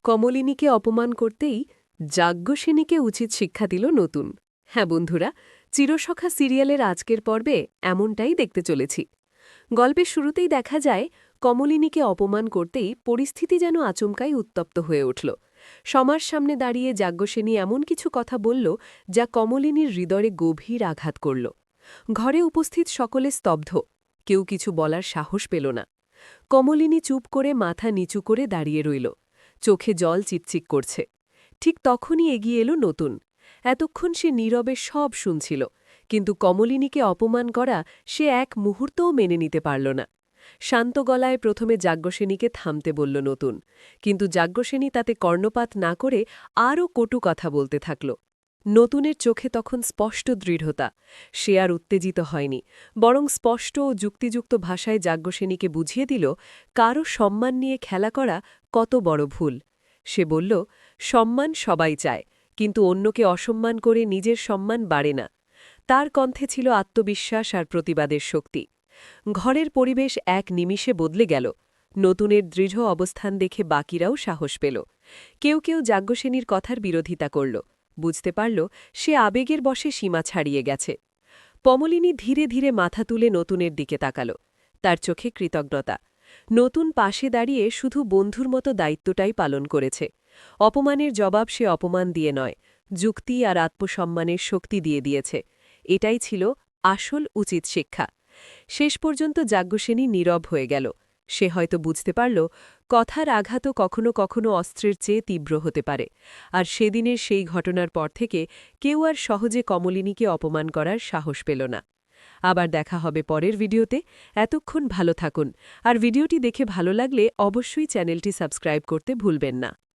কমলিনীকে অপমান করতেই যাজ্ঞসেনীকে উচিত শিক্ষা দিল নতুন। হ্যাঁ বন্ধুরা, চিরসখা সিরিয়ালের আজকের পর্বে এমনটাই দেখতে চলেছি। গল্পের শুরুতেই দেখা যায় কমলিনীকে অপমান করতেই পরিস্থিতি যেন আচমকাই উত্তপ্ত হয়ে উঠল। সমার সামনে দাঁড়িয়ে যাজ্ঞসেনী এমন কিছু কথা বলল যা কমলিনীর হৃদয়ে গভীর আঘাত করল। ঘরে উপস্থিত সকলে স্তব্ধ, কেউ কিছু বলার সাহস পেল না। কমলিনী চুপ করে মাথা নিচু করে দাঁড়িয়ে রইল, চোখে জল চিকচিক করছে। ঠিক তখনই এগিয়ে এলো নতুন। এতক্ষণ সে নীরবে সব শুনছিল, কিন্তু কমলিনীকে অপমান করা সে এক মুহূর্তও মেনে নিতে পারল না। শান্ত গলায় প্রথমে যাজ্ঞসেনীকে থামতে বলল নতুন, কিন্তু যাজ্ঞসেনী তাতে কর্ণপাত না করে আরও কটু কথা বলতে থাকল। নতুনের চোখে তখন স্পষ্ট দৃঢ়তা। সে আর উত্তেজিত হয়নি, বরং স্পষ্ট ও যুক্তিযুক্ত ভাষায় যাজ্ঞসেনীকে বুঝিয়ে দিল কারও সম্মান নিয়ে খেলা করা কত বড় ভুল। সে বলল, সম্মান সবাই চায়, কিন্তু অন্যকে অসম্মান করে নিজের সম্মান বাড়ে না। তার কণ্ঠে ছিল আত্মবিশ্বাস আর প্রতিবাদের শক্তি। ঘরের পরিবেশ এক নিমিষে বদলে গেল। নতুনের দৃঢ় অবস্থান দেখে বাকিরাও সাহস পেল। কেউ কেউ যাজ্ঞসেনীর কথার বিরোধিতা করল, বুঝতে পারল সে আবেগের বশে সীমা ছাড়িয়ে গেছে। কমলিনী ধীরে ধীরে মাথা তুলে নতুনের দিকে তাকাল, তার চোখে কৃতজ্ঞতা। নতুন পাশে দাঁড়িয়ে শুধু বন্ধুর মতো দায়িত্বটাই পালন করেছে। অপমানের জবাব সে অপমান দিয়ে নয়, যুক্তি আর আত্মসম্মানের শক্তি দিয়ে দিয়েছে। এটাই ছিল আসল উচিত শিক্ষা। শেষ পর্যন্ত যাজ্ঞসেনী নীরব হয়ে গেল। সে হয়তো বুঝতে পারল কথার আঘাতও কখনো কখনো অস্ত্রের চেয়ে তীব্র হতে পারে। আর সেদিনের সেই ঘটনার পর থেকে কেউ আর সহজে কমলিনীকে অপমান করার সাহস পেল না। আবার দেখা হবে পরের ভিডিওতে। এতক্ষণ ভালো থাকুন, আর ভিডিওটি দেখে ভালো লাগলে অবশ্যই চ্যানেলটি সাবস্ক্রাইব করতে ভুলবেন না।